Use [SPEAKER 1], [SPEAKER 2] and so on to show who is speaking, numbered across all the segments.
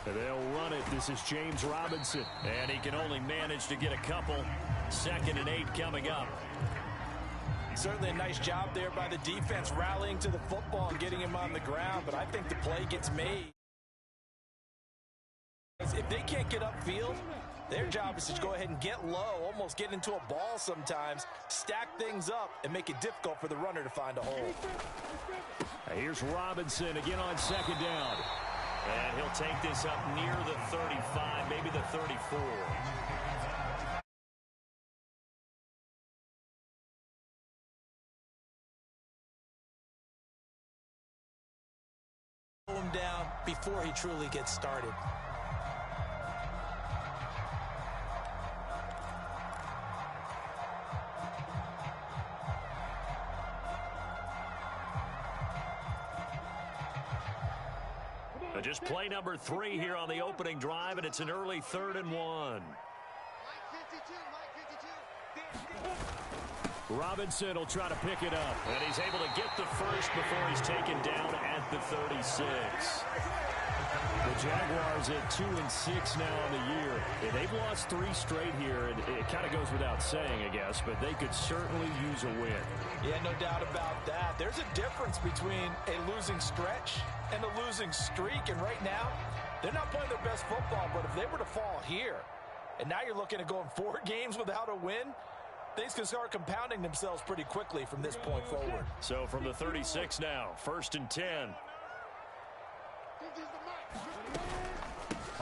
[SPEAKER 1] They'll run it. This is James Robinson. And he can only manage to get a couple. 2nd and 8 coming up.
[SPEAKER 2] Certainly a nice job there by the defense, rallying to the football and getting him on the ground. But I think the play gets made. If they can't get upfield, their job is to go ahead and get low, almost get into a ball sometimes, stack things up, and make it difficult for the runner to find a hole.
[SPEAKER 1] Here's Robinson again on 2nd down. And he'll take this up near the 35, maybe the 34.
[SPEAKER 2] Him down before he truly gets started.
[SPEAKER 1] Just play number 3 here on the opening drive, and it's an early 3rd and 1. Robinson will try to pick it up, and he's able to get the first before he's taken down at the 36. The Jaguars at 2-6 now on the year. They've lost 3 straight here, and it kind of goes without saying, I guess, but they could certainly use a win.
[SPEAKER 2] Yeah, no doubt about that. There's a difference between a losing stretch and a losing streak, and right now, they're not playing their best football, but if they were to fall here, and now you're looking at going 4 games without a win, things can start compounding themselves pretty quickly from this point forward.
[SPEAKER 1] So from the 36 now, 1st and 10.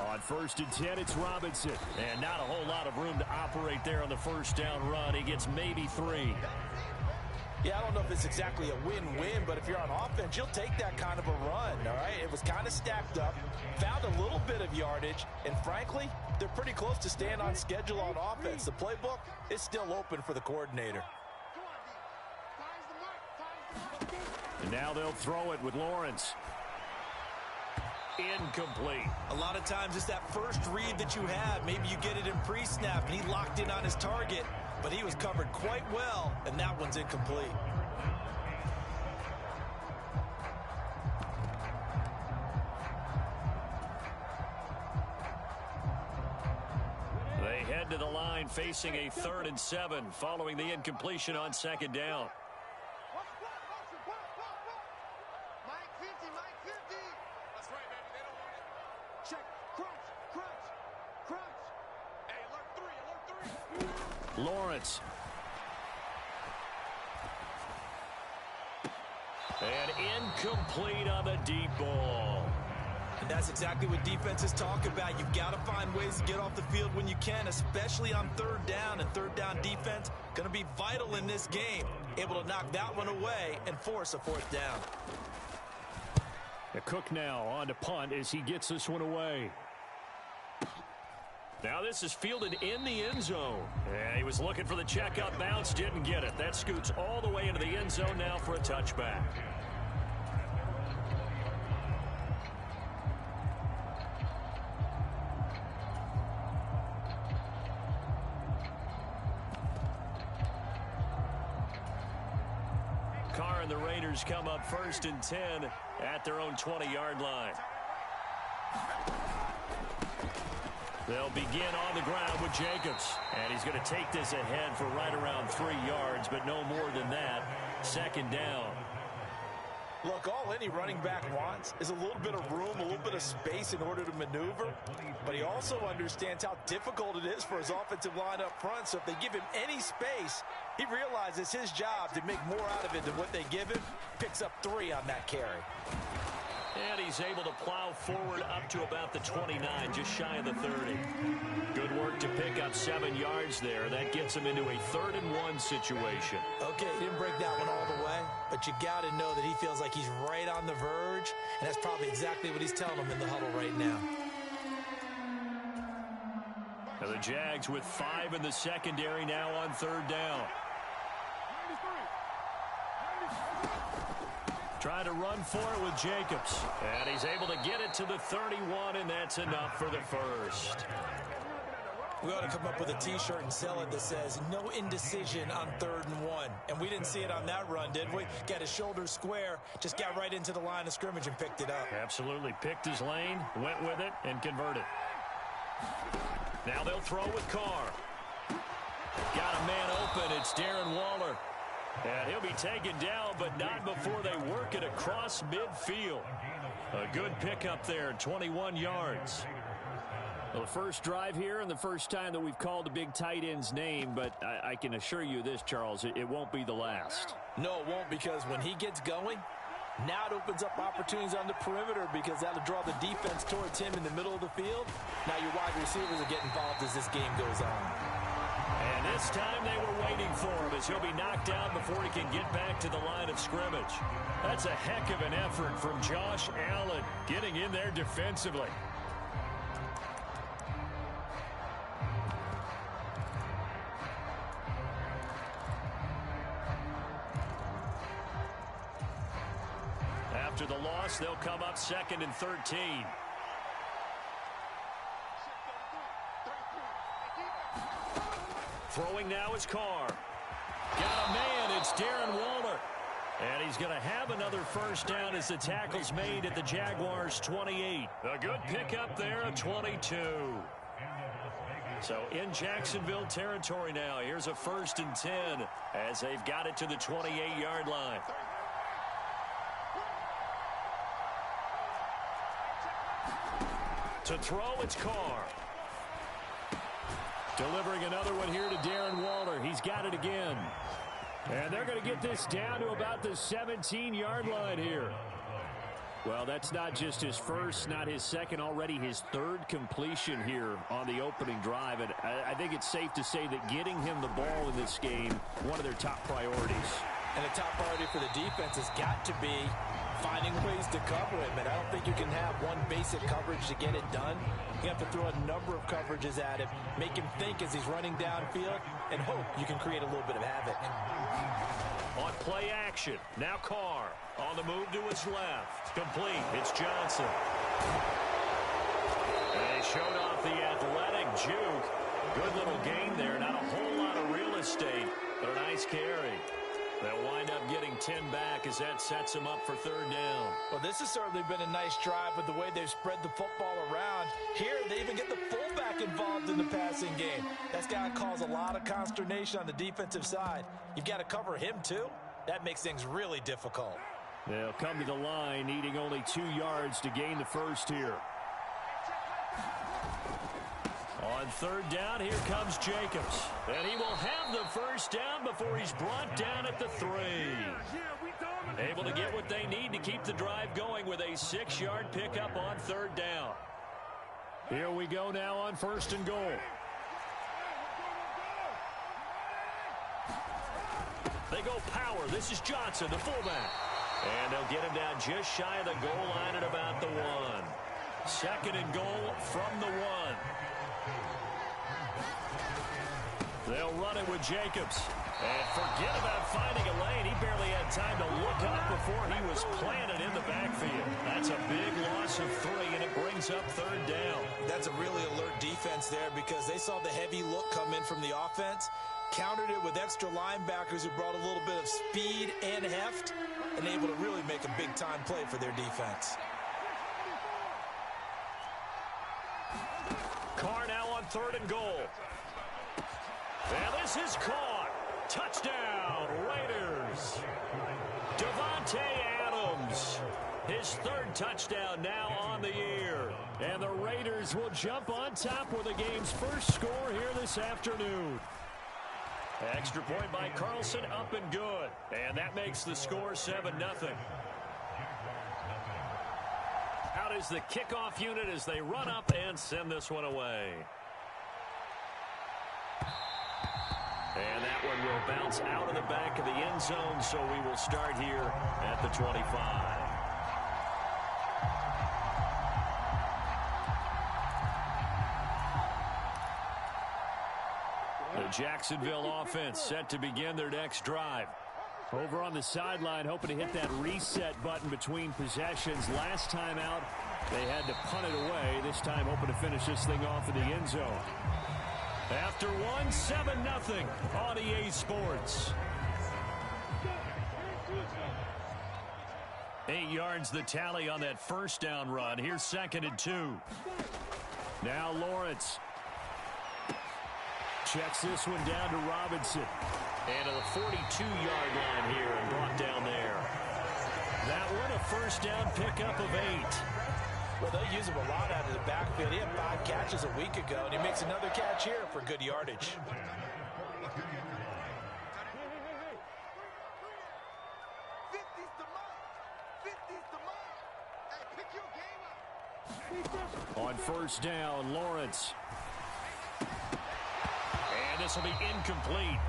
[SPEAKER 1] On 1st and 10, it's Robinson. And not a whole lot of room to operate there on the 1st down run. He gets maybe 3.
[SPEAKER 2] Yeah, I don't know if it's exactly a win-win, but if you're on offense, you'll take that kind of a run, all right? It was kind of stacked up, found a little bit of yardage, and frankly, they're pretty close to staying on schedule on offense. The playbook is still open for the coordinator.
[SPEAKER 1] And now they'll throw it with Lawrence. Incomplete.
[SPEAKER 2] A lot of times it's that first read that you have. Maybe you get it in pre-snap, and he locked in on his target, but he was covered quite well, and that one's incomplete.
[SPEAKER 1] They head to the line facing a 3rd and 7 following the incompletion on 2nd down. Lawrence. And incomplete on the deep ball.
[SPEAKER 2] And that's exactly what defenses talk about. You've got to find ways to get off the field when you can, especially on 3rd down. And 3rd down defense going to be vital in this game. Able to knock that one away and force a 4th down.
[SPEAKER 1] Cook now on to punt as he gets this one away. Now this is fielded in the end zone. And he was looking for the check-up bounce, didn't get it. That scoots all the way into the end zone now for a touchback. Carr and the Raiders come up 1st and 10 at their own 20-yard line. They'll begin on the ground with Jacobs. And he's going to take this ahead for right around 3 yards, but no more than that. 2nd down.
[SPEAKER 2] Look, all any running back wants is a little bit of room, a little bit of space in order to maneuver. But he also understands how difficult it is for his offensive line up front. So if they give him any space, he realizes his job to make more out of it than what they give him. Picks up 3 on that carry.
[SPEAKER 1] And he's able to plow forward up to about the 29, just shy of the 30. Good work to pick up 7 yards there. That gets him into a 3rd and 1 situation.
[SPEAKER 2] Okay, he didn't break that one all the way, but you got to know that he feels like he's right on the verge, and that's probably exactly what he's telling him in the huddle right now.
[SPEAKER 1] Now the Jags with 5 in the secondary now on 3rd down. Trying to run for it with Jacobs. And he's able to get it to the 31, and that's enough for the first.
[SPEAKER 2] We ought to come up with a T-shirt and sell it that says, no indecision on 3rd and 1. And we didn't see it on that run, did we? Got his shoulders square, just got right into the line of scrimmage and picked it up.
[SPEAKER 1] Absolutely. Picked his lane, went with it, and converted. Now they'll throw with Carr. Got a man open. It's Darren Waller. And he'll be taken down, but not before they work it across midfield. A good pickup there, 21 yards. Well, the first drive here and the first time that we've called a big tight end's name, but I can assure you this, Charles, it won't be the last.
[SPEAKER 2] No, it won't, because when he gets going, now it opens up opportunities on the perimeter because that'll draw the defense towards him in the middle of the field. Now your wide receivers will get involved as this game goes on.
[SPEAKER 1] And this time they were waiting for him as he'll be knocked down before he can get back to the line of scrimmage. That's a heck of an effort from Josh Allen getting in there defensively. After the loss, they'll come up 2nd and 13. Throwing now is Carr. Got a man. It's Darren Waller. And he's going to have another first down as the tackle's made at the Jaguars' 28. A good pickup there, a 22. So in Jacksonville territory now. Here's a 1st and 10 as they've got it to the 28-yard line. To throw, it's Carr. Delivering another one here to Darren Waller. He's got it again. And they're going to get this down to about the 17-yard line here. Well, that's not just his first, not his second, already his 3rd completion here on the opening drive. And I think it's safe to say that getting him the ball in this game, one of their top priorities.
[SPEAKER 2] And the top priority for the defense has got to be finding ways to cover him. And I don't think you can have one basic coverage to get it done. You have to throw a number of coverages at him, make him think as he's running downfield, and hope you can create a little bit of havoc.
[SPEAKER 1] On play action, now Carr on the move to his left. Complete, it's Johnson. And he showed off the athletic juke. Good little gain there, not a whole lot of real estate, but a nice carry. They'll wind up getting 10 back as that sets them up for 3rd down.
[SPEAKER 2] Well, this has certainly been a nice drive with the way they've spread the football around. Here, they even get the fullback involved in the passing game. That's got to cause a lot of consternation on the defensive side. You've got to cover him, too. That makes things really difficult.
[SPEAKER 1] They'll come to the line, needing only 2 yards to gain the first here. On 3rd down, here comes Jacobs. And he will have the first down before he's brought down at the 3. Able to get what they need to keep the drive going with a 6-yard pickup on 3rd down. Here we go now on 1st and goal. They go power. This is Johnson, the fullback. And they'll get him down just shy of the goal line at about the 1. 2nd and goal from the 1. They'll run it with Jacobs. And forget about finding a lane. He barely had time to look up before he was planted in the backfield. That's a big loss of 3, and it brings up 3rd down.
[SPEAKER 2] That's a really alert defense there because they saw the heavy look come in from the offense, countered it with extra linebackers who brought a little bit of speed and heft, and able to really make a big-time play for their defense.
[SPEAKER 1] Carr now on 3rd and goal. And this is caught. Touchdown, Raiders. Devontae Adams. His 3rd touchdown now on the year. And the Raiders will jump on top with the game's first score here this afternoon. Extra point by Carlson, up and good. And that makes the score 7-0. Out is the kickoff unit as they run up and send this one away. And that one will bounce out of the back of the end zone, so we will start here at the 25. The Jacksonville offense set to begin their next drive. Over on the sideline, hoping to hit that reset button between possessions. Last time out, they had to punt it away. This time hoping to finish this thing off in the end zone. After one, 7-0 on EA Sports. 8 yards the tally on that first down run. Here's 2nd and 2. Now Lawrence. Checks this one down to Robinson. And to the 42-yard line here and brought down there. That one a first down pickup of 8.
[SPEAKER 2] Well, they use him a lot out of the backfield. He had 5 catches a week ago, and he makes another catch here for good yardage.
[SPEAKER 1] On first down, Lawrence. And this will be incomplete.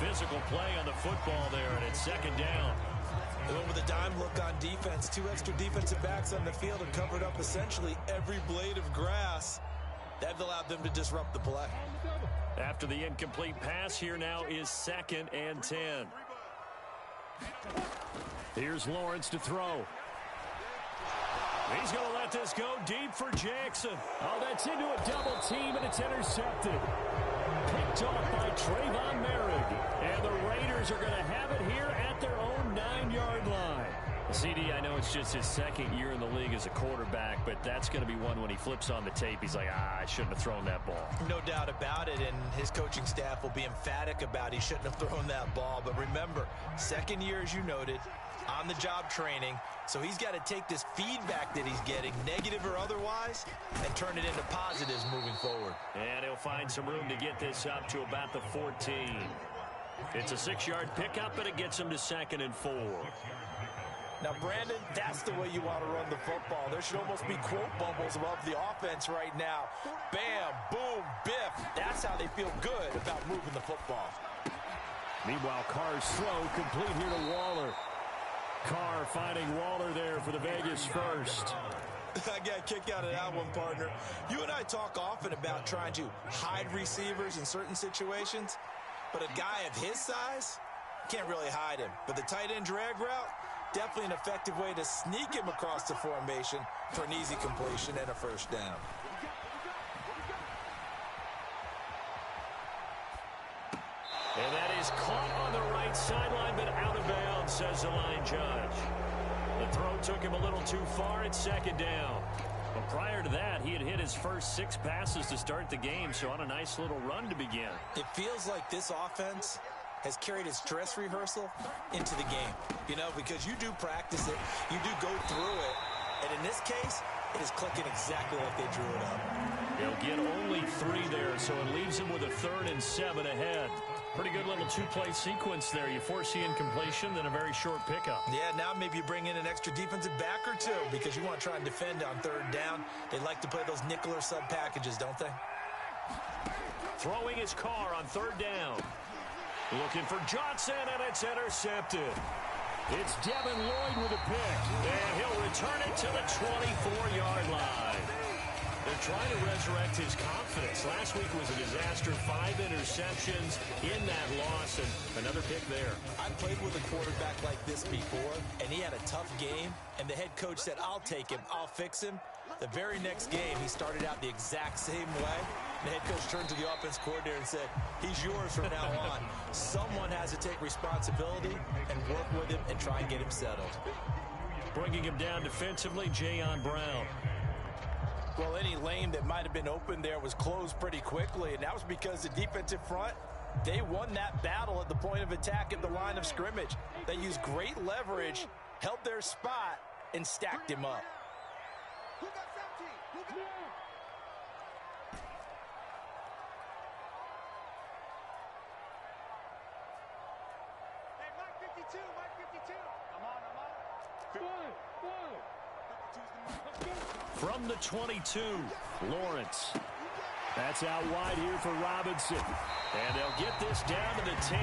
[SPEAKER 1] Physical play on the football there, and it's 2nd down.
[SPEAKER 2] They went with a dime look on defense. 2 extra defensive backs on the field and covered up essentially every blade of grass. That allowed them to disrupt the play.
[SPEAKER 1] After the incomplete pass, here now is 2nd and 10. Here's Lawrence to throw. He's going to let this go deep for Jackson. Oh, that's into a double team, and it's intercepted. Picked off by Trayvon Merrick. And the Raiders are going to have it here at their own 9-yard line. CD, I know it's just his 2nd year in the league as a quarterback, but that's going to be one when he flips on the tape. He's like, I shouldn't have thrown that ball.
[SPEAKER 2] No doubt about it, and his coaching staff will be emphatic about he shouldn't have thrown that ball. But remember, 2nd year, as you noted, on-the-job training. So he's got to take this feedback that he's getting, negative or otherwise, and turn it into positives moving forward.
[SPEAKER 1] And he'll find some room to get this up to about the 14. It's a 6-yard pickup, but it gets him to 2nd and 4.
[SPEAKER 2] Now, Brandon, that's the way you want to run the football. There should almost be quote bubbles above the offense right now. Bam, boom, biff. That's how they feel good about moving the football.
[SPEAKER 1] Meanwhile, Carr's throw complete here to Waller. Carr finding Waller there for the Vegas first.
[SPEAKER 2] I got a kick out of that one, partner. You and I talk often about trying to hide receivers in certain situations, but a guy of his size can't really hide him. But the tight end drag route, definitely an effective way to sneak him across the formation for an easy completion and a first down.
[SPEAKER 1] And that is caught on the right sideline, but out of bounds, says the line judge. The throw took him a little too far. It's 2nd down. But prior to that, he had hit his first 6 passes to start the game, so on a nice little run to begin.
[SPEAKER 2] It feels like this offense has carried its dress rehearsal into the game. You know, because you do practice it, you do go through it, and in this case, it is clicking exactly like they drew it up.
[SPEAKER 1] He'll get only 3 there, so it leaves him with a 3rd and 7 ahead. Pretty good little 2-play sequence there. You force the incompletion, then a very short pickup.
[SPEAKER 2] Yeah, now maybe you bring in an extra defensive back or 2 because you want to try and defend on 3rd down. They like to play those nickel or sub packages, don't they?
[SPEAKER 1] Throwing his Carr on 3rd down. Looking for Johnson, and it's intercepted. It's Devin Lloyd with a pick, and he'll return it to the 24-yard line. They're trying to resurrect his confidence. Last week was a disaster. 5 interceptions in that loss, and another pick there.
[SPEAKER 2] I played with a quarterback like this before, and he had a tough game, and the head coach said, I'll take him, I'll fix him. The very next game, he started out the exact same way. The head coach turned to the offense coordinator and said, he's yours from now on. Someone has to take responsibility and work with him and try and get him settled.
[SPEAKER 1] Bringing him down defensively, Jayon Brown.
[SPEAKER 2] Well, any lane that might have been open there was closed pretty quickly, and that was because the defensive front, they won that battle at the point of attack at the line of scrimmage. They used great leverage, held their spot, and stacked him up.
[SPEAKER 1] From the 22, Lawrence. That's out wide here for Robinson. And they'll get this down to the 10.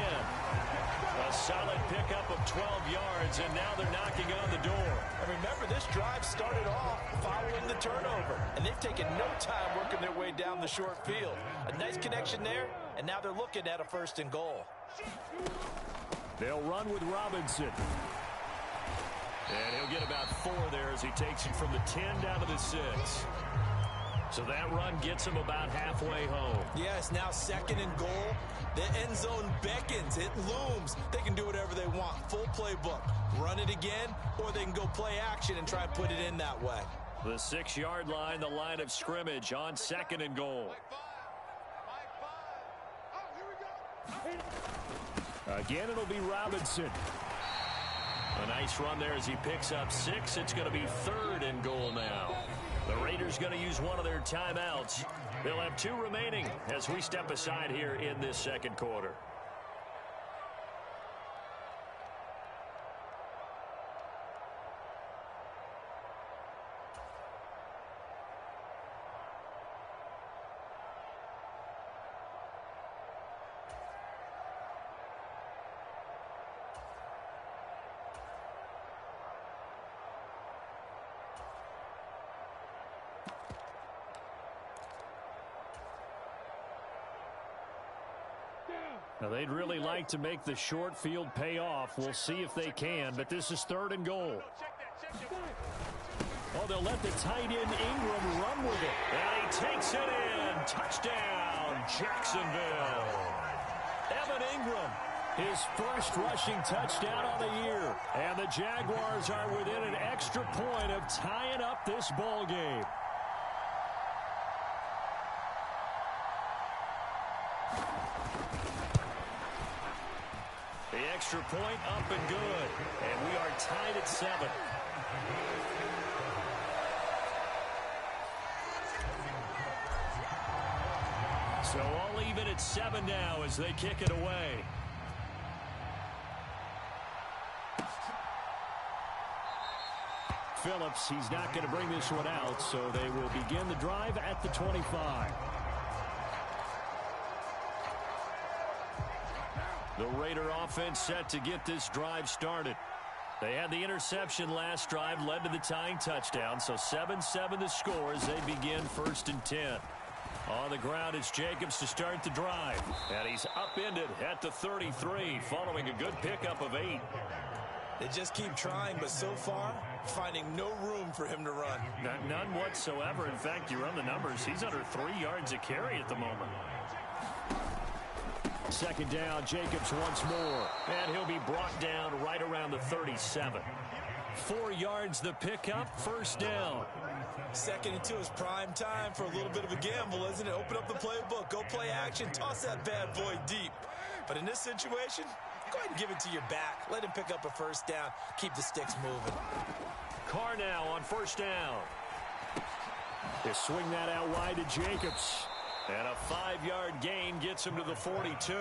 [SPEAKER 1] A solid pickup of 12 yards, and now they're knocking on the door.
[SPEAKER 2] And remember, this drive started off following the turnover, and they've taken no time working their way down the short field. A nice connection there, and now they're looking at a 1st and goal.
[SPEAKER 1] They'll run with Robinson. And he'll get about 4 there as he takes it from the 10 down to the 6. So that run gets them about halfway home.
[SPEAKER 2] Yeah, it's now 2nd and goal. The end zone beckons. It looms. They can do whatever they want. Full playbook. Run it again, or they can go play action and try and put it in that way.
[SPEAKER 1] The 6-yard line, the line of scrimmage on 2nd and goal. Again, it'll be Robinson. A nice run there as he picks up 6. It's going to be 3rd and goal now. The Raiders going to use one of their timeouts. They'll have 2 remaining as we step aside here in this second quarter. Now, they'd really like to make the short field pay off. We'll see if they can, but this is 3rd and goal. Oh, they'll let the tight end Ingram run with it. And he takes it in. Touchdown, Jacksonville. Evan Ingram, his first rushing touchdown on the year. And the Jaguars are within an extra point of tying up this ball game. The extra point up and good. And we are tied at 7. So all even at 7 now as they kick it away. Phillips, he's not going to bring this one out, so they will begin the drive at the 25. The Raider offense set to get this drive started. They had the interception last drive, led to the tying touchdown, so 7-7 the score as they begin 1st and 10. On the ground, it's Jacobs to start the drive. And he's upended at the 33, following a good pickup of 8.
[SPEAKER 2] They just keep trying, but so far, finding no room for him to run.
[SPEAKER 1] None whatsoever. In fact, you run the numbers. He's under 3 yards a carry at the moment. 2nd down, Jacobs once more. And he'll be brought down right around the 37. 4 yards the pickup, 1st down.
[SPEAKER 2] 2nd and 2 is prime time for a little bit of a gamble, isn't it? Open up the playbook, go play action, toss that bad boy deep. But in this situation, go ahead and give it to your back. Let him pick up a 1st down. Keep the sticks moving.
[SPEAKER 1] Carr now on 1st down. They swing that out wide to Jacobs. And a 5-yard gain gets him to the 42.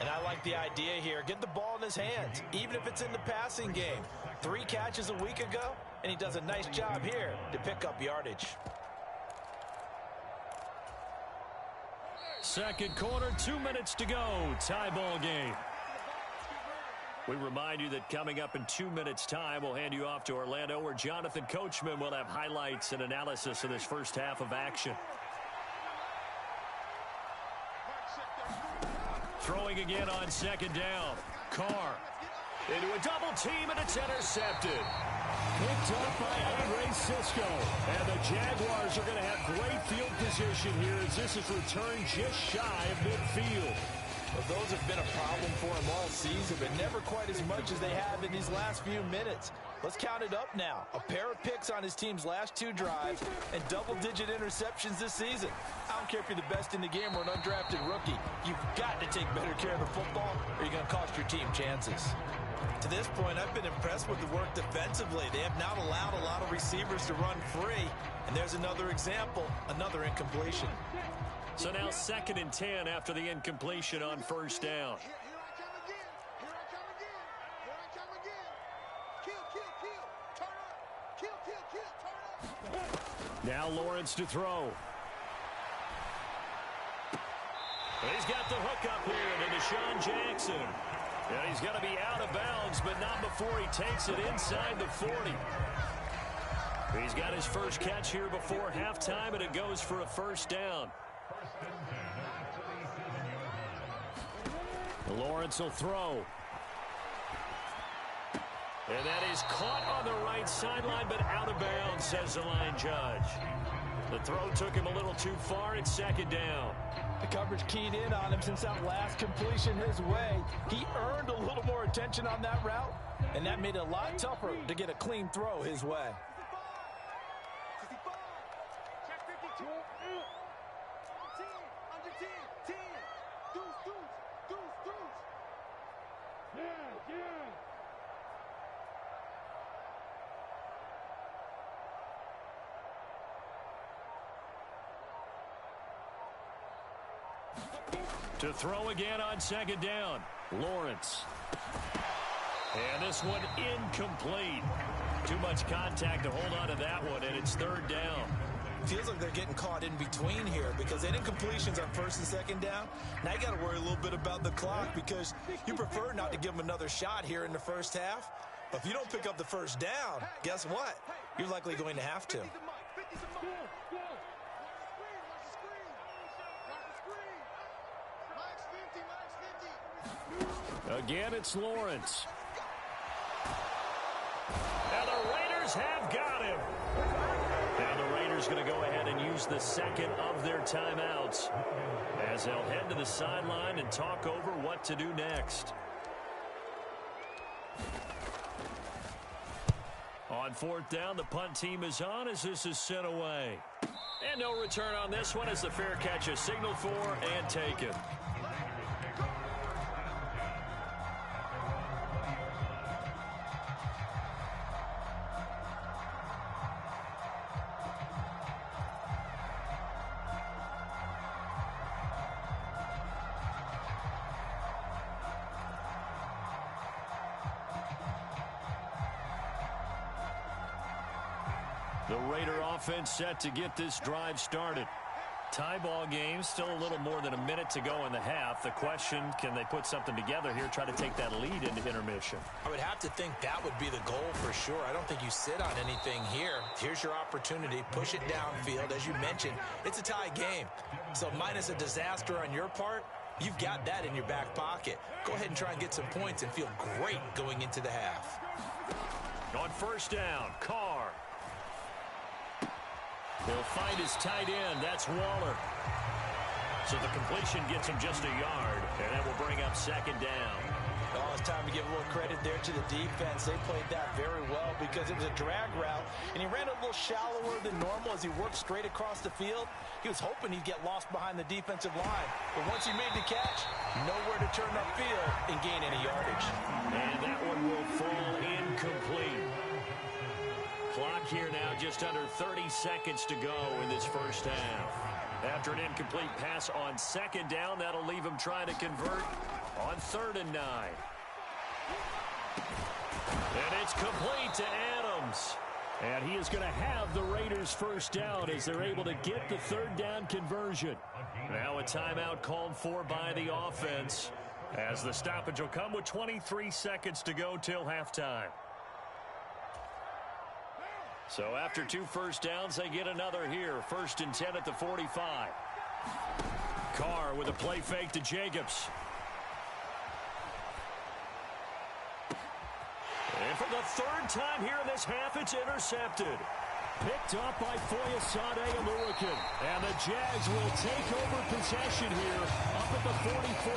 [SPEAKER 2] And I like the idea here. Get the ball in his hands, even if it's in the passing game. 3 catches a week ago, and he does a nice job here to pick up yardage.
[SPEAKER 1] Second quarter, 2 minutes to go. Tie ball game. We remind you that coming up in 2 minutes' time, we'll hand you off to Orlando, where Jonathan Coachman will have highlights and analysis of this first half of action. Throwing again on 2nd down. Carr into a double team, and it's intercepted. Picked up by Andre Cisco. And the Jaguars are going to have great field position here as this is returned just shy of midfield.
[SPEAKER 2] Well, those have been a problem for him all season, but never quite as much as they have in these last few minutes. Let's count it up now. A pair of picks on his team's last 2 drives and double-digit interceptions this season. I don't care if you're the best in the game or an undrafted rookie. You've got to take better care of the football or you're going to cost your team chances. To this point, I've been impressed with the work defensively. They have not allowed a lot of receivers to run free. And there's another example, another incompletion.
[SPEAKER 1] So now 2nd and 10 after the incompletion on 1st down. Now Lawrence to throw. And he's got the hook up here to Deshaun Jackson. And he's going to be out of bounds, but not before he takes it inside the 40. He's got his first catch here before halftime, and it goes for a 1st down. Lawrence will throw. And that is caught on the right sideline, but out of bounds, says the line judge. The throw took him a little too far. It's second down.
[SPEAKER 2] The coverage keyed in on him since that last completion his way. He earned a little more attention on that route, and that made it a lot tougher to get a clean throw his way.
[SPEAKER 1] To throw again on second down, Lawrence. And this one incomplete. Too much contact to hold on to that one, and it's third down.
[SPEAKER 2] Feels like they're getting caught in between here because they didn't completions on first and second down. Now you got to worry a little bit about the clock because you prefer not to give them another shot here in the first half. But if you don't pick up the first down, guess what? You're likely going to have to.
[SPEAKER 1] Again, it's Lawrence. Now the Raiders have got him. Now the Raiders going to go ahead and use the second of their timeouts as they'll head to the sideline and talk over what to do next. On fourth down, the punt team is on as this is sent away. And no return on this one as the fair catch is signaled for and taken. The Raider offense set to get this drive started. Tie ball game, still a little more than a minute to go in the half. The question, can they put something together here, try to take that lead into intermission?
[SPEAKER 2] I would have to think that would be the goal for sure. I don't think you sit on anything here. Here's your opportunity. Push it downfield. As you mentioned, it's a tie game. So minus a disaster on your part, you've got that in your back pocket. Go ahead and try and get some points and feel great going into the half.
[SPEAKER 1] On first down, Carr. He'll find his tight end. That's Waller. So the completion gets him just a yard, and that will bring up second down.
[SPEAKER 2] Oh, it's time to give a little credit there to the defense. They played that very well because it was a drag route, and he ran a little shallower than normal as he worked straight across the field. He was hoping he'd get lost behind the defensive line, but once he made the catch, nowhere to turn upfield and gain any yardage.
[SPEAKER 1] And that one will fall incomplete. Clock here now, just under 30 seconds to go in this first half. After an incomplete pass on second down, that'll leave him trying to convert on 3rd and 9. And it's complete to Adams. And he is going to have the Raiders first down as they're able to get the 3rd down conversion. Now a timeout called for by the offense as the stoppage will come with 23 seconds to go till halftime. So after 2 first downs, they get another here. 1st and 10 at the 45. Carr with a play fake to Jacobs. And for the 3rd time here in this half, it's intercepted. Picked up by Foyesade and Lurican. And the Jags will take over possession here up at the 44.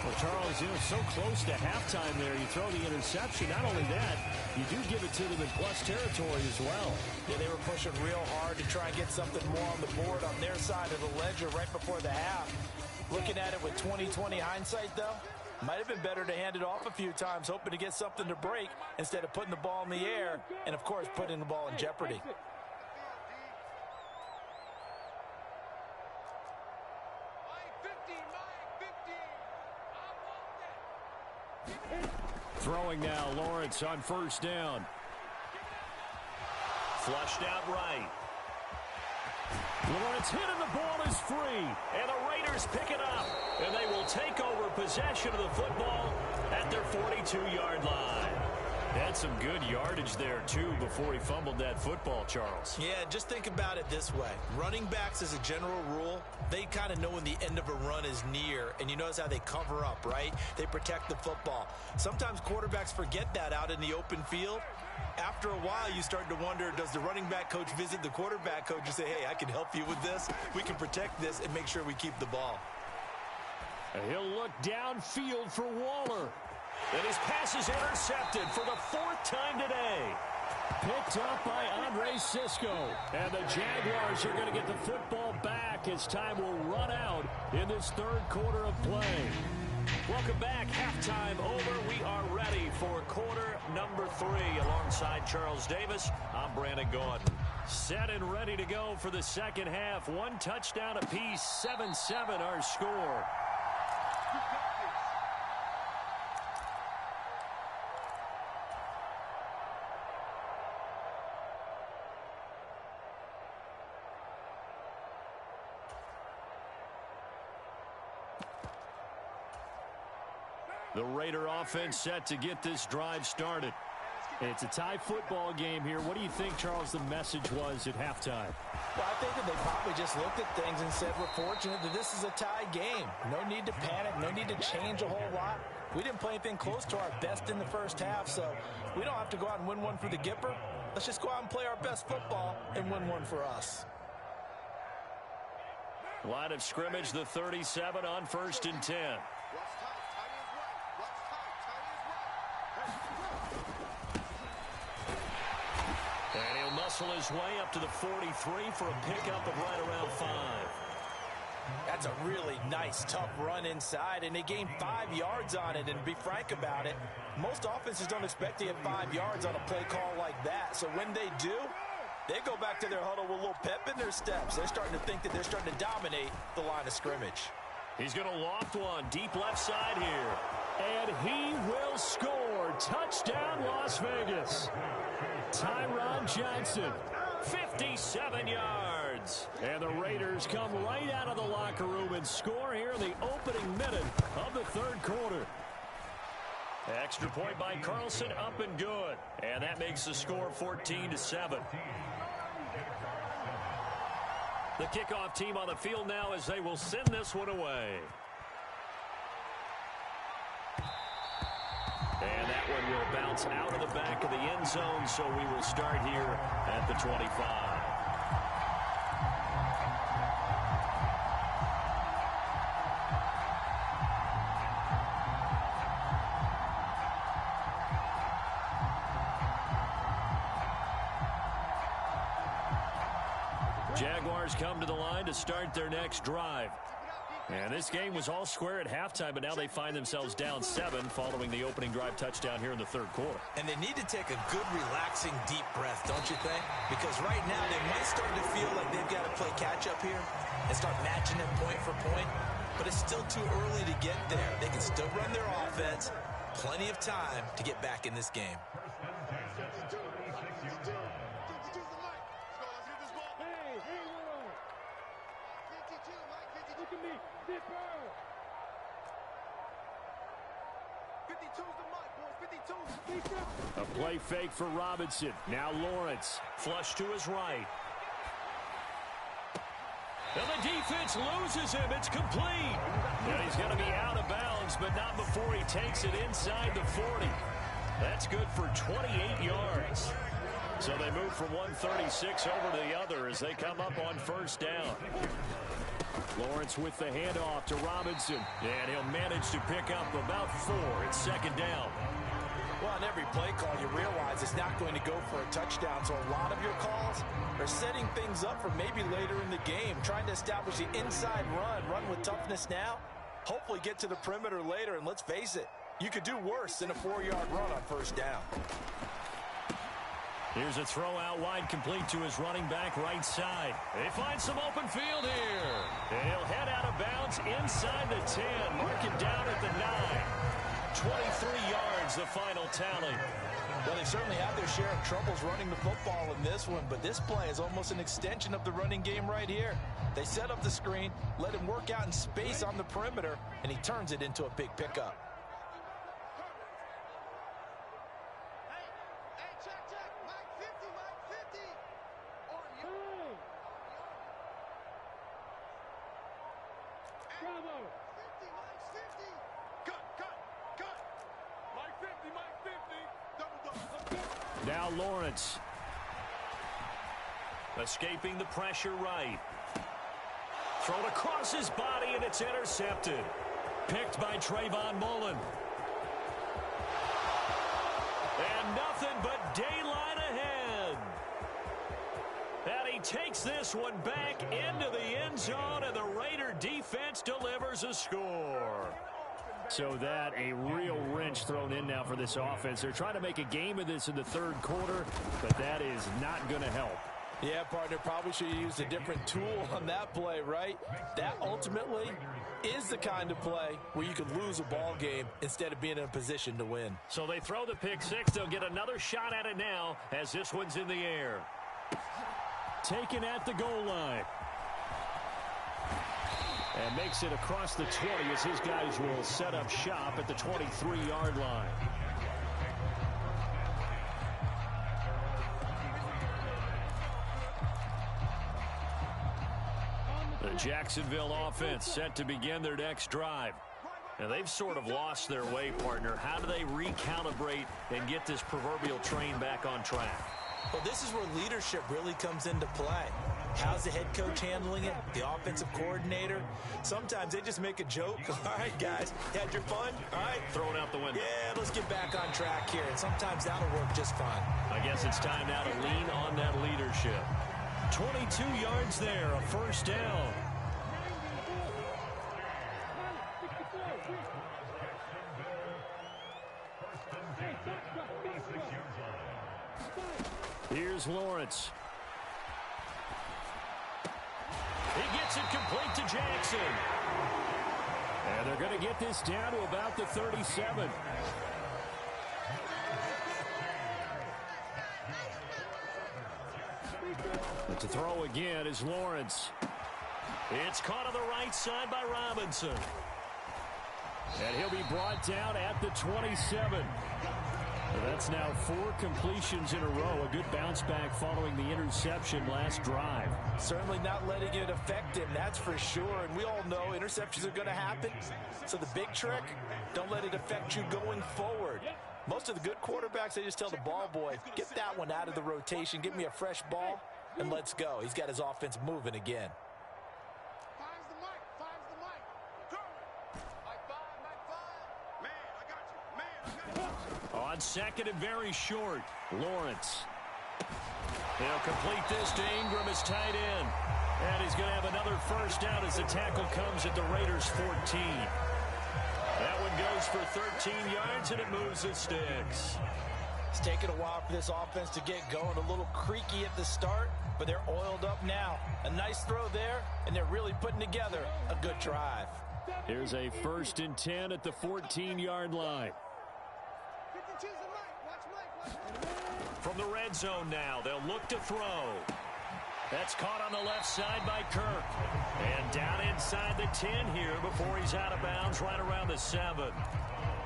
[SPEAKER 1] Well, Charles, so close to halftime there. You throw the interception. Not only that, you do give it to them in plus territory as well.
[SPEAKER 2] Yeah, they were pushing real hard to try and get something more on the board on their side of the ledger right before the half. Looking at it with 20/20 hindsight, though, might have been better to hand it off a few times, hoping to get something to break instead of putting the ball in the air and, of course, putting the ball in jeopardy.
[SPEAKER 1] Throwing now, Lawrence on first down. Flushed out right. Lawrence hit and the ball is free. And the Raiders pick it up. And they will take over possession of the football at their 42-yard line. Had some good yardage there, too, before he fumbled that football, Charles.
[SPEAKER 2] Yeah, just think about it this way. Running backs, as a general rule, they kind of know when the end of a run is near, and you notice how they cover up, right? They protect the football. Sometimes quarterbacks forget that out in the open field, After a while, you start to wonder, does the running back coach visit the quarterback coach and say, hey, I can help you with this. We can protect this and make sure we keep the ball.
[SPEAKER 1] He'll look downfield for Waller. And his pass is intercepted for the 4th time today. Picked up by Andre Sisco. And the Jaguars are going to get the football back as time will run out in this 3rd quarter of play. Welcome back. Halftime over. We are ready for quarter number 3. Alongside Charles Davis, I'm Brandon Gordon. Set and ready to go for the 2nd half. 1 touchdown apiece. 7-7 our score. The Raider offense set to get this drive started. It's a tie football game here. What do you think, Charles, the message was at halftime?
[SPEAKER 2] Well, I think that they probably just looked at things and said, we're fortunate that this is a tie game. No need to panic. No need to change a whole lot. We didn't play anything close to our best in the first half, so we don't have to go out and win one for the Gipper. Let's just go out and play our best football and win one for us.
[SPEAKER 1] Line of scrimmage, the 37 on 1st and 10. And he'll muscle his way up to the 43 for a pickup of right around 5.
[SPEAKER 2] That's a really nice, tough run inside, and they gained 5 yards on it. And to be frank about it, most offenses don't expect to get 5 yards on a play call like that. So when they do, they go back to their huddle with a little pep in their steps. They're starting to think that they're starting to dominate the line of scrimmage.
[SPEAKER 1] He's going to loft one deep left side here. And he will score. Touchdown, Las Vegas. Tyron Johnson, 57 yards. And the Raiders come right out of the locker room and score here in the opening minute of the 3rd quarter. Extra point by Carlson, up and good. And that makes the score 14-7. The kickoff team on the field now as they will send this one away. And that one will bounce out of the back of the end zone, so we will start here at the 25. Jaguars come to the line to start their next drive. And this game was all square at halftime, but now they find themselves down 7 following the opening drive touchdown here in the 3rd quarter.
[SPEAKER 2] And they need to take a good, relaxing, deep breath, don't you think? Because right now they might start to feel like they've got to play catch-up here and start matching them point for point. But it's still too early to get there. They can still run their offense. Plenty of time to get back in this game.
[SPEAKER 1] A play fake for Robinson. Now Lawrence. Flush to his right. And the defense loses him. It's complete. And he's going to be out of bounds, but not before he takes it inside the 40. That's good for 28 yards. So they move from 136 over to the other as they come up on 1st down. Lawrence with the handoff to Robinson. And he'll manage to pick up about 4. It's 2nd down.
[SPEAKER 2] Well, on every play call, you realize it's not going to go for a touchdown. So a lot of your calls are setting things up for maybe later in the game, trying to establish the inside run with toughness now, hopefully get to the perimeter later. And let's face it, you could do worse than a 4-yard run on 1st down.
[SPEAKER 1] Here's a throw out wide, complete to his running back right side. They find some open field here. And he'll head out of bounds inside the 10. Mark him down at the 9. 23 yards, the final tally.
[SPEAKER 2] Well, they certainly have their share of troubles running the football in this one, but this play is almost an extension of the running game right here. They set up the screen, let him work out in space on the perimeter, and he turns it into a big pickup.
[SPEAKER 1] Now Lawrence. Escaping the pressure right. Thrown across his body, and it's intercepted. Picked by Trayvon Mullen. And nothing but daylight ahead. And he takes this one back into the end zone, and the Raider defense delivers a score. So that a real wrench thrown in now for this offense. They're trying to make a game of this in the third quarter, but that is not going to help.
[SPEAKER 2] Yeah, partner, probably should have used a different tool on that play, right? That ultimately is the kind of play where you could lose a ball game instead of being in a position to win.
[SPEAKER 1] So they throw the pick six. They'll get another shot at it now as this one's in the air. Taken at the goal line. And makes it across the 20 as his guys will set up shop at the 23-yard line. The Jacksonville offense set to begin their next drive. Now, they've sort of lost their way, partner. How do they recalibrate and get this proverbial train back on track?
[SPEAKER 2] Well, this is where leadership really comes into play. How's the head coach handling it? The offensive coordinator? Sometimes they just make a joke. All right, guys, you had your fun? All right.
[SPEAKER 1] Throw it out the window.
[SPEAKER 2] Yeah, let's get back on track here. And sometimes that'll work just fine.
[SPEAKER 1] I guess it's time now to lean on that leadership. 22 yards there, a first down. Here's Lawrence. He gets it complete to Jackson. And they're going to get this down to about the 37. But to throw again is Lawrence. It's caught on the right side by Robinson. And he'll be brought down at the 27. That's now 4 completions in a row. A good bounce back following the interception last drive.
[SPEAKER 2] Certainly not letting it affect him, that's for sure. And we all know interceptions are going to happen. So the big trick, don't let it affect you going forward. Most of the good quarterbacks, they just tell the ball boy, get that one out of the rotation, give me a fresh ball, and let's go. He's got his offense moving again. On second and very short, Lawrence. He'll complete this to Ingram as tight end. And he's going to have another first down as the tackle comes at the Raiders' 14. That one goes for 13 yards, and it moves the sticks. It's taken a while for this offense to get going. A little creaky at the start, but they're oiled up now. A nice throw there, and they're really putting together a good drive. Here's a 1st and 10 at the 14-yard line. From the red zone now, they'll look to throw. That's caught on the left side by Kirk. And down inside the 10 here before he's out of bounds right around the 7.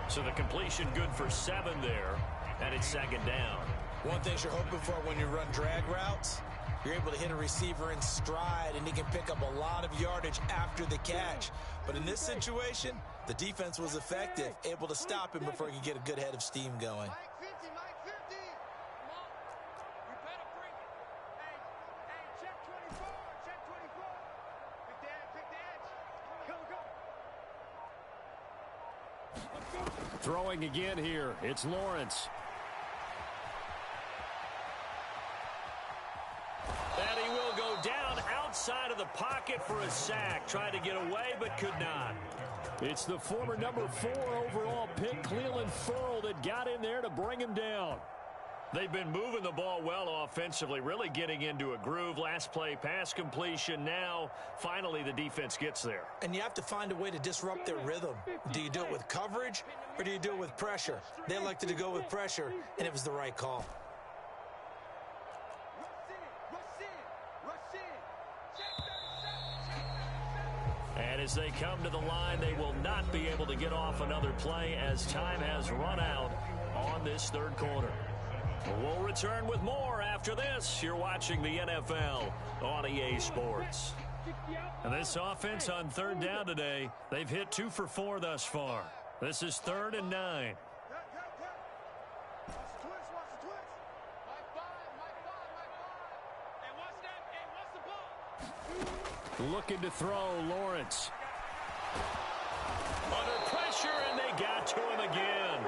[SPEAKER 2] So the completion good for 7 there, and it's second down. One thing you're hoping for when you run drag routes, you're able to hit a receiver in stride, and he can pick up a lot of yardage after the catch. But in this situation, the defense was effective, able to stop him before he could get a good head of steam going. Throwing again here, it's Lawrence. And he will go down outside of the pocket for a sack. Tried to get away, but could not. It's the former number 4 overall pick, Cleveland Ferrell, that got in there to bring him down. They've been moving the ball well offensively, really getting into a groove. Last play, pass completion. Now, finally, the defense gets there. And you have to find a way to disrupt their rhythm. Do you do it with coverage, or do you do it with pressure? They elected to go with pressure, and it was the right call. And as they come to the line, they will not be able to get off another play as time has run out on this third quarter. We'll return with more after this. You're watching the NFL on EA Sports. And this offense on third down today, they've hit 2 for 4 thus far. This is 3rd and 9.
[SPEAKER 1] Looking to throw, Lawrence. Under pressure, and they got to him again.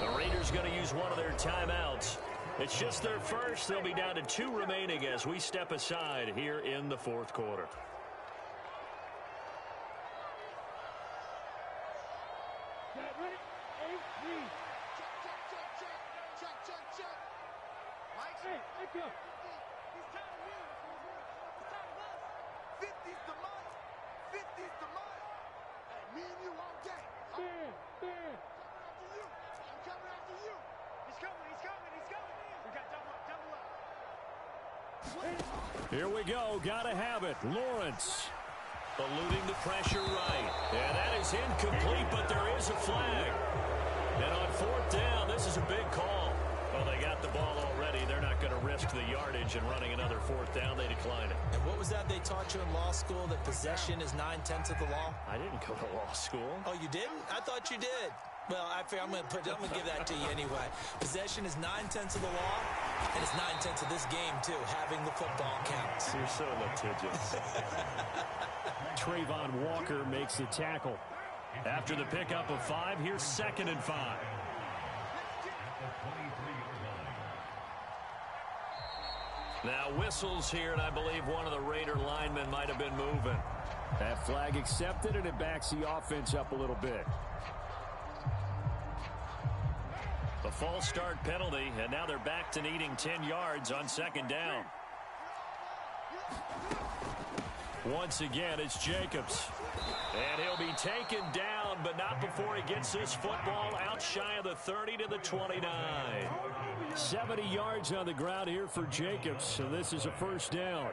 [SPEAKER 1] The Raiders going to use one of their timeouts. It's just their first. They'll be down to 2 remaining as we step aside here in the fourth quarter. Here we go. Gotta have it. Lawrence eluding the pressure right. And that is incomplete, but there is a flag. And on 4th down, this is a big call. Well, they got the ball already. They're not going to risk the yardage and running another 4th down. They decline it.
[SPEAKER 2] And what was that they taught you in law school, that possession is 9/10 of the law?
[SPEAKER 1] I didn't go to law school.
[SPEAKER 2] Oh, you didn't? I thought you did. Well, I'm going to give that to you anyway. Possession is 9/10 of the law, and it's 9/10 of this game, too. Having the football counts.
[SPEAKER 1] You're so litigious. Trayvon Walker makes the tackle. After the pickup of 5, here's 2nd and 5. Now whistles here, and I believe one of the Raider linemen might have been moving. That flag accepted, and it backs the offense up a little bit. A false start penalty, and now they're back to needing 10 yards on 2nd down. Once again, it's Jacobs. And he'll be taken down, but not before he gets this football out shy of the 30 to the 29. 70 yards on the ground here for Jacobs, so this is a 1st down.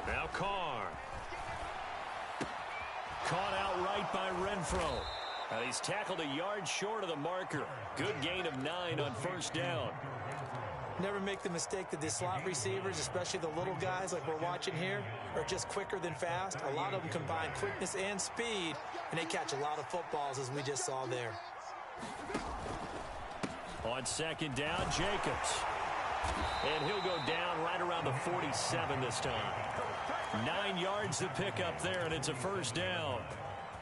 [SPEAKER 1] Now Carr. Caught outright by Renfro. And he's tackled a yard short of the marker. Good gain of 9 on 1st down.
[SPEAKER 2] Never make the mistake that the slot receivers, especially the little guys like we're watching here, are just quicker than fast. A lot of them combine quickness and speed, and they catch a lot of footballs, as we just saw there.
[SPEAKER 1] On 2nd down, Jacobs. And he'll go down right around the 47 this time. 9 yards to pick up there, and it's a 1st down.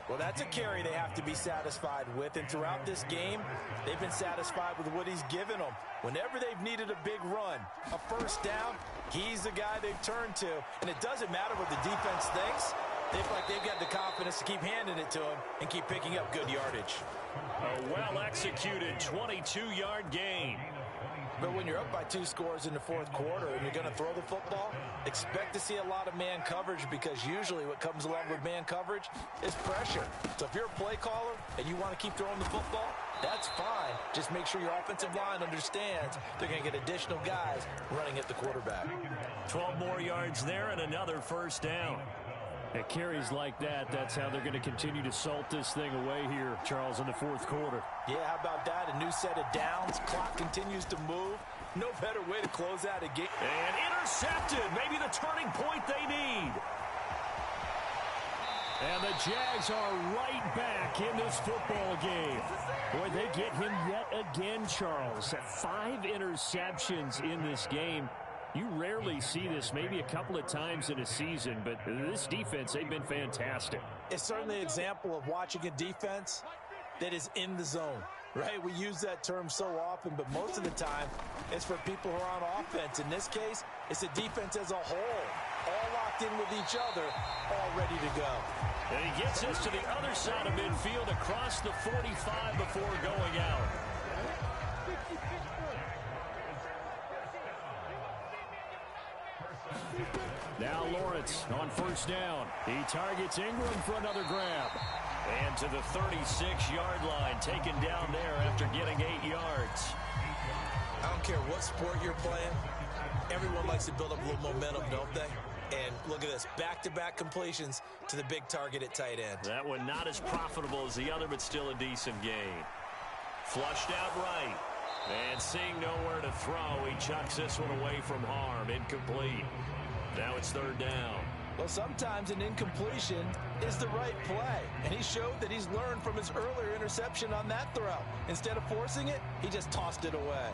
[SPEAKER 2] Well, that's a carry they have to be satisfied with, and throughout this game, they've been satisfied with what he's given them. Whenever they've needed a big run, a 1st down, he's the guy they've turned to. And it doesn't matter what the defense thinks. They feel like they've got the confidence to keep handing it to him and keep picking up good yardage.
[SPEAKER 1] A well-executed 22-yard gain.
[SPEAKER 2] But when you're up by 2 scores in the 4th quarter and you're going to throw the football, expect to see a lot of man coverage, because usually what comes along with man coverage is pressure. So if you're a play caller and you want to keep throwing the football, that's fine. Just make sure your offensive line understands they're going to get additional guys running at the quarterback.
[SPEAKER 1] 12 more yards there and another 1st down. At carries like that, that's how they're going to continue to salt this thing away here, Charles, in the 4th quarter.
[SPEAKER 2] Yeah, how about that? A new set of downs. Clock continues to move. No better way to close out a game.
[SPEAKER 1] And intercepted. Maybe the turning point they need. And the Jags are right back in this football game. Boy, they get him yet again, Charles. 5 interceptions in this game. You rarely see this, maybe a couple of times in a season, but this defense, they've been fantastic.
[SPEAKER 2] It's certainly an example of watching a defense that is in the zone, right? We use that term so often, but most of the time, it's for people who are on offense. In this case, it's a defense as a whole, all locked in with each other, all ready to go.
[SPEAKER 1] And he gets us to the other side of midfield across the 45 before going out. Now Lawrence on 1st down. He targets Ingram for another grab. And to the 36-yard line, taken down there after getting 8 yards.
[SPEAKER 2] I don't care what sport you're playing. Everyone likes to build up a little momentum, don't they? And look at this, back-to-back completions to the big target at tight end.
[SPEAKER 1] That one not as profitable as the other, but still a decent gain. Flushed out right. And seeing nowhere to throw, he chucks this one away from harm. Incomplete. Now it's 3rd down.
[SPEAKER 2] Well, sometimes an incompletion is the right play, and he showed that he's learned from his earlier interception on that throw. Instead of forcing it, he just tossed it away.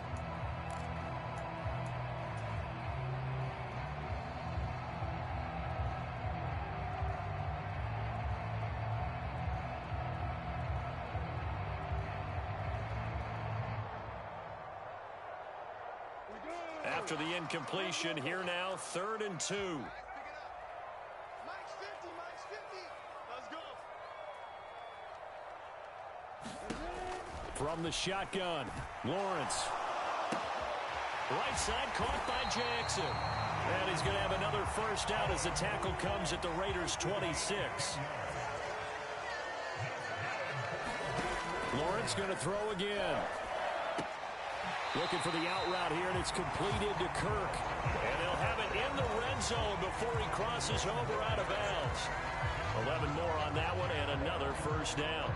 [SPEAKER 1] After the incompletion, here now, 3rd and 2. From the shotgun, Lawrence. Right side caught by Jackson. And he's going to have another first down as the tackle comes at the Raiders' 26. Lawrence going to throw again. Looking for the out route here, and it's completed to Kirk. And they'll have it in the red zone before he crosses over out of bounds. 11 more on that one, and another first down.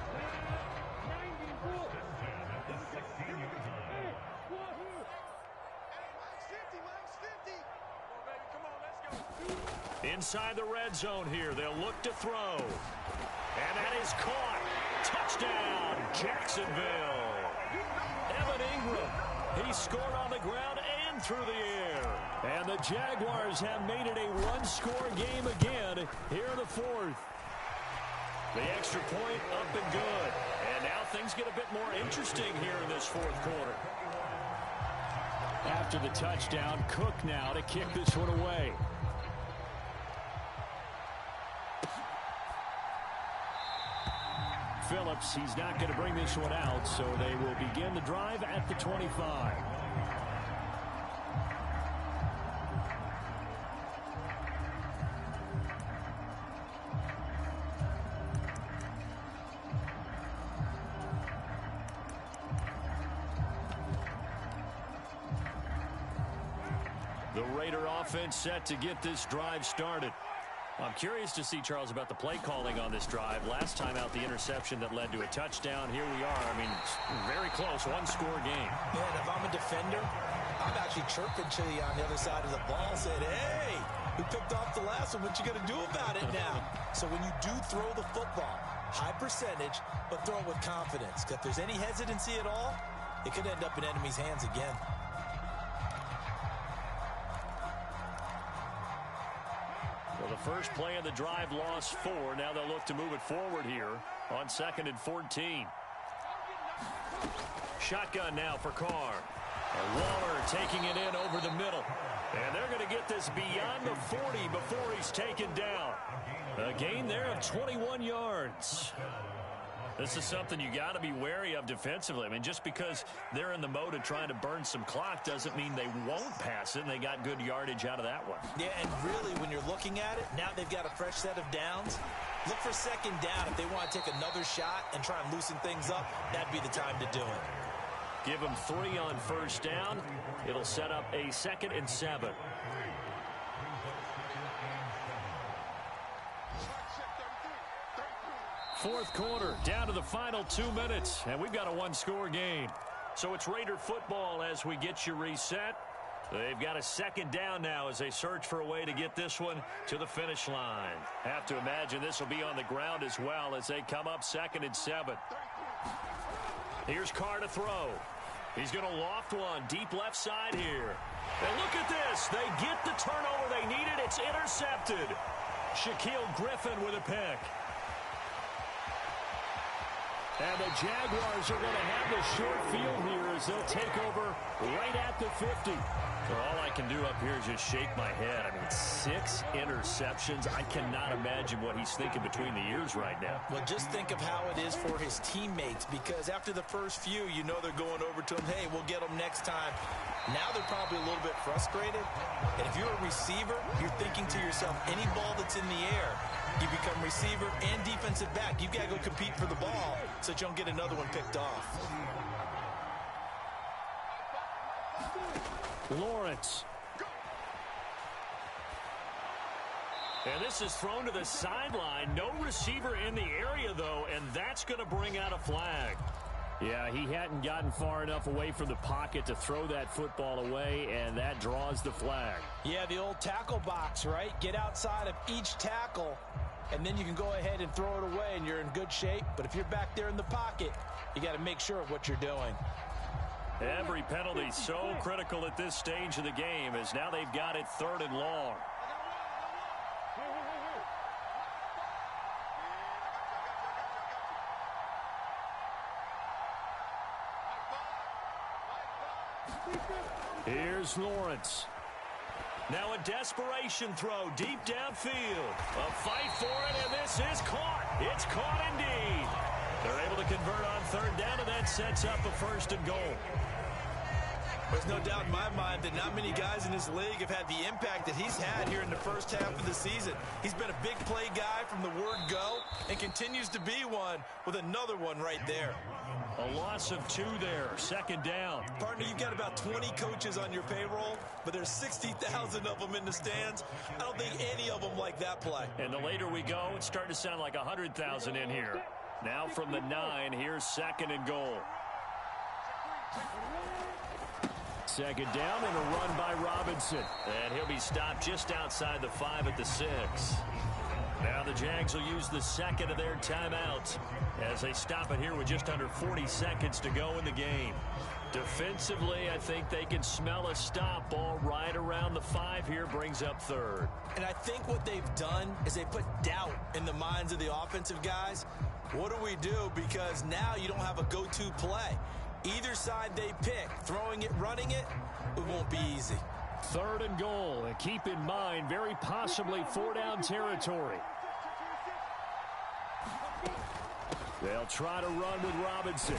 [SPEAKER 1] Inside the red zone here, they'll look to throw. And that is caught. Touchdown, Jacksonville. Evan Ingram. He scored on the ground and through the air. And the Jaguars have made it a one-score game again here in the 4th. The extra point up and good. And now things get a bit more interesting here in this 4th quarter. After the touchdown, Cook now to kick this one away. Phillips, he's not going to bring this one out, so they will begin the drive at the 25. The Raider offense set to get this drive started. I'm curious to see, Charles, about the play calling on this drive. Last time out, the interception that led to a touchdown. Here we are. I mean, very close, one-score game.
[SPEAKER 2] Man, if I'm a defender, I'm actually chirping to you on the other side of the ball, saying, hey, we picked off the last one. What you going to do about it now? So when you do throw the football, high percentage, but throw it with confidence. If there's any hesitancy at all, it could end up in enemy's hands again.
[SPEAKER 1] Well, the first play of the drive lost 4. Now they'll look to move it forward here on 2nd and 14. Shotgun now for Carr. And Waller taking it in over the middle. And they're going to get this beyond the 40 before he's taken down. A gain there of 21 yards. This is something you got to be wary of defensively. I mean, just because they're in the mode of trying to burn some clock doesn't mean they won't pass it. And they got good yardage out of that one.
[SPEAKER 2] Yeah, and really, when you're looking at it, now they've got a fresh set of downs. Look for 2nd down. If they want to take another shot and try and loosen things up, that'd be the time to do it.
[SPEAKER 1] Give them 3 on first down. It'll set up a 2nd and 7. Fourth quarter, down to the final 2 minutes, and we've got a one-score game. So it's Raider football as we get you reset. They've got a 2nd down now as they search for a way to get this one to the finish line. Have to imagine this will be on the ground as well as they come up 2nd and 7. Here's Carr to throw. He's going to loft one deep left side here. And look at this. They get the turnover they needed. It's intercepted. Shaquille Griffin with a pick. And the Jaguars are going to have the short field here as they'll take over right at the 50. So all I can do up here is just shake my head. I mean, 6 interceptions. I cannot imagine what he's thinking between the ears right now.
[SPEAKER 2] Well, just think of how it is for his teammates, because after the first few, you know they're going over to him, hey, we'll get them next time. Now they're probably a little bit frustrated. And if you're a receiver, you're thinking to yourself, any ball that's in the air, you become receiver and defensive back. You've got to go compete for the ball so that you don't get another one picked off.
[SPEAKER 1] Lawrence. And this is thrown to the sideline. No receiver in the area, though, and that's going to bring out a flag. Yeah, he hadn't gotten far enough away from the pocket to throw that football away, and that draws the flag.
[SPEAKER 2] Yeah, the old tackle box, right? Get outside of each tackle, and then you can go ahead and throw it away, and you're in good shape. But if you're back there in the pocket, you got to make sure of what you're doing.
[SPEAKER 1] Every penalty so critical at this stage of the game, as now they've got it 3rd and long. Here's Lawrence. Now a desperation throw deep downfield. A fight for it, and this is caught. It's caught indeed. They're able to convert on 3rd down, and that sets up a 1st and goal.
[SPEAKER 2] There's no doubt in my mind that not many guys in this league have had the impact that he's had here in the first half of the season. He's been a big play guy from the word go and continues to be one with another one right there.
[SPEAKER 1] A loss of 2 there, 2nd down.
[SPEAKER 2] Partner, you've got about 20 coaches on your payroll, but there's 60,000 of them in the stands. I don't think any of them like that play.
[SPEAKER 1] And the later we go, it's starting to sound like 100,000 in here. Now from the 9, here's 2nd and goal. 2nd down and a run by Robinson. And he'll be stopped just outside the 5 at the 6. Now the Jags will use the 2nd of their timeouts as they stop it here with just under 40 seconds to go in the game. Defensively, I think they can smell a stop. Ball right around the 5 here, brings up 3rd.
[SPEAKER 2] And I think what they've done is they put doubt in the minds of the offensive guys. What do we do? Because now you don't have a go-to play. Either side they pick, throwing it, running it, it won't be easy.
[SPEAKER 1] 3rd and goal, and keep in mind, very possibly 4-down territory. They'll try to run with Robinson.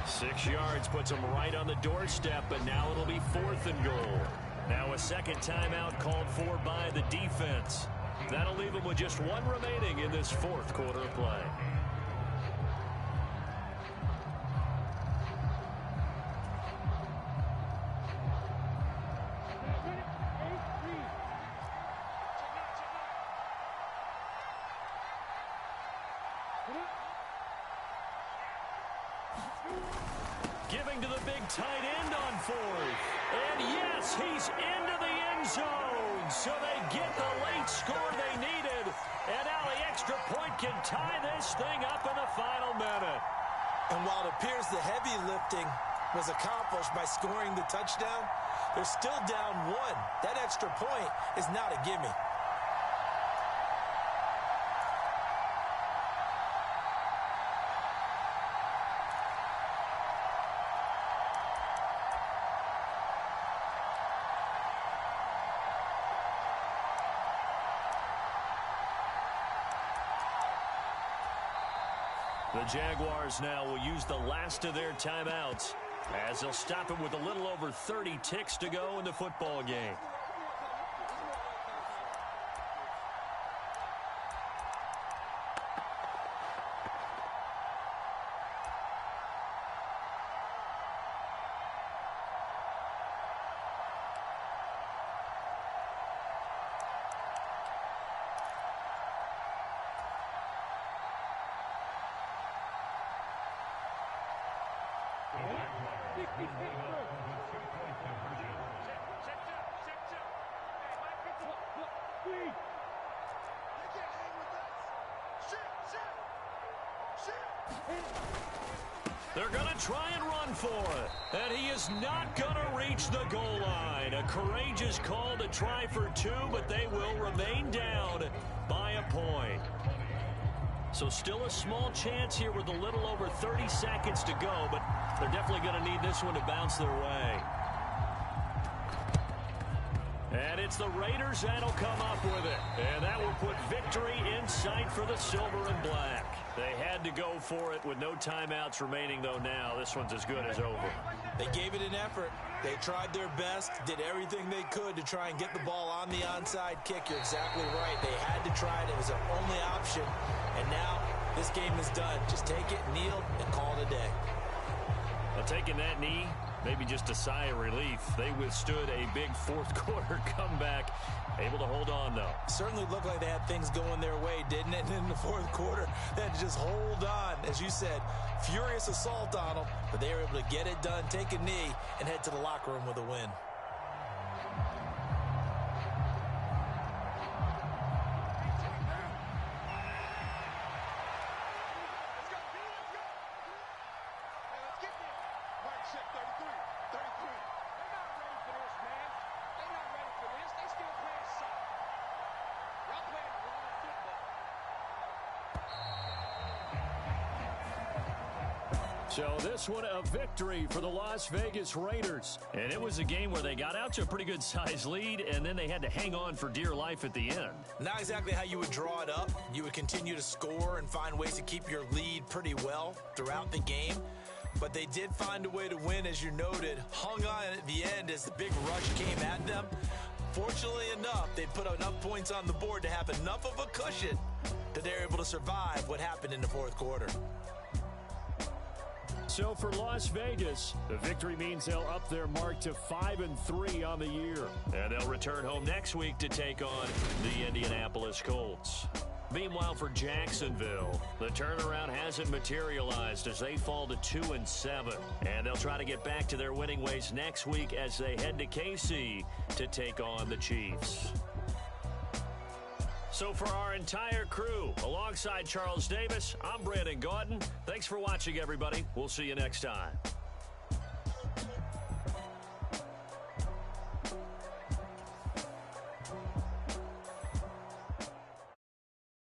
[SPEAKER 1] 6 yards puts them right on the doorstep, but now it'll be 4th and goal. Now a 2nd timeout called for by the defense. That'll leave them with just 1 remaining in this 4th quarter of play. Giving to the big tight end on 4th. And yes, he's into the end zone. So they get the late score they needed. And now the extra point can tie this thing up in the final minute.
[SPEAKER 2] And while it appears the heavy lifting was accomplished by scoring the touchdown, they're still down 1. That extra point is not a gimme.
[SPEAKER 1] The Jaguars now will use the last of their timeouts as they'll stop it with a little over 30 ticks to go in the football game. They're going to try and run for it. And he is not going to reach the goal line. A courageous call to try for 2, but they will remain down by a point. So still a small chance here with a little over 30 seconds to go, but they're definitely going to need this one to bounce their way. And it's the Raiders that'll come up with it. And that will put victory in sight for the silver and black. They had to go for it with no timeouts remaining, though now this one's as good as over.
[SPEAKER 2] They gave it an effort. They tried their best, did everything they could to try and get the ball on the onside kick. You're exactly right. They had to try it. It was their only option. And now this game is done. Just take it, kneel, and call it a day.
[SPEAKER 1] Well, taking that knee maybe just a sigh of relief. They withstood a big fourth quarter comeback. Able to hold on, though.
[SPEAKER 2] Certainly looked like they had things going their way, didn't it? And in the fourth quarter, they had to just hold on. As you said, furious assault on them, but they were able to get it done, take a knee, and head to the locker room with a win.
[SPEAKER 1] So this one a victory for the Las Vegas Raiders. And it was a game where they got out to a pretty good size lead, and then they had to hang on for dear life at the end.
[SPEAKER 2] Not exactly how you would draw it up. You would continue to score and find ways to keep your lead pretty well throughout the game. But they did find a way to win, as you noted. Hung on at the end as the big rush came at them. Fortunately enough, they put enough points on the board to have enough of a cushion that they're able to survive what happened in the fourth quarter.
[SPEAKER 1] So for Las Vegas, the victory means they'll up their mark to 5-3 on the year. And they'll return home next week to take on the Indianapolis Colts. Meanwhile, for Jacksonville, the turnaround hasn't materialized as they fall to 2-7. And they'll try to get back to their winning ways next week as they head to KC to take on the Chiefs. So for our entire crew, alongside Charles Davis, I'm Brandon Gaudin. Thanks for watching, everybody. We'll see you next time.